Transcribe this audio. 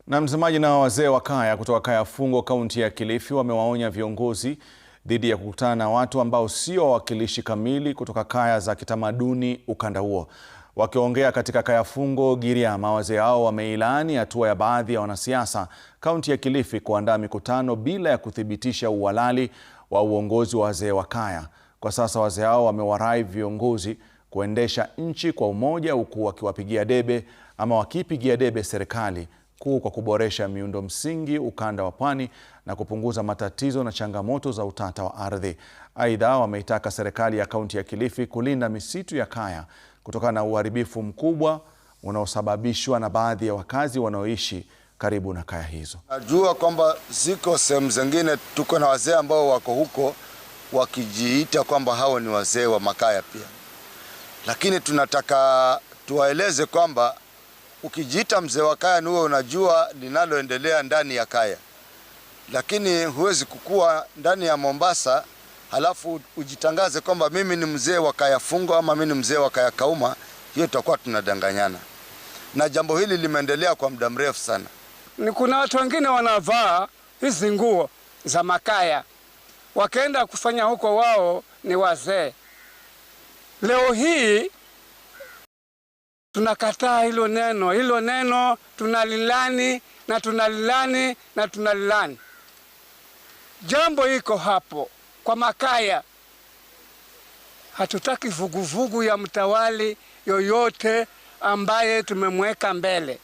Na msemaji na wazee wa kaya kutoka Kaya Fungo kaunti ya Kilifi wamewaonya viongozi dhidi ya kukutana na watu ambao sio wawakilishi kamili kutoka kaya za kitamaduni ukanda huo. Wakiongea katika Kaya Fungo Giriama, wazee hao wameilaani hatua ya baadhi ya wanasiasa kaunti ya Kilifi kuandaa mikutano bila ya kuthibitisha uhalali wa uongozi wa wazee wa kaya. Kwa sasa wazee hao wamewarai viongozi kuendesha nchi kwa umoja, huku wakipigia debe serikali kuu kwa kuboresha miundo msingi ukanda wa pwani na kupunguza matatizo na changamoto za utata wa ardhi. Aidha, wameitaka serikali ya kaunti ya Kilifi kulinda misitu ya kaya kutokana na uharibifu mkubwa unaosababishwa na baadhi ya wakazi wanaoishi karibu na kaya hizo. Najua kwamba ziko sehemu zingine tuko na wazee ambao wako huko wakijiita kwamba hao ni wazee wa makaya pia, lakini tunataka tuwaeleze kwamba ukijiita mzee wa kaya ni wewe unajua linaloendelea ndani ya kaya, lakini huwezi kukua ndani ya Mombasa halafu ujitangaze kwamba mimi ni mzee wa Kaya Fungo ama mimi ni mzee wa Kaya Kauma. Hiyo tutakuwa tunadanganyana, na jambo hili limeendelea kwa muda mrefu sana. Ni kuna watu wengine wanavaa hizi nguo za makaya wakaenda kufanya huko, wao ni wazee. Leo hii tunakataa hilo neno tunalilani na tunalilani na tunalilani. Jambo iko hapo kwa makaya. Hatutaki vuguvugu ya mtawali yoyote ambaye tumemweka mbele.